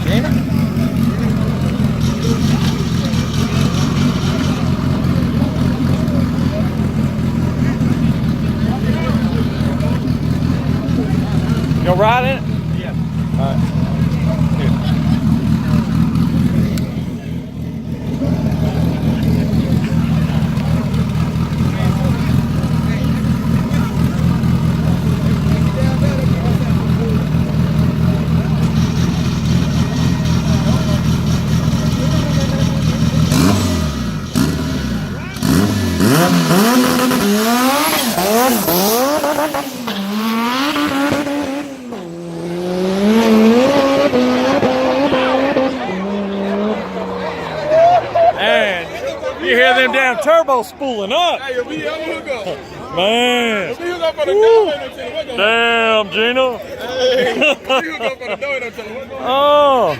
You gonna ride in it? Yeah. All right. Here. Man, you hear them damn turbos spooling up. Man. Damn, Gina. Oh.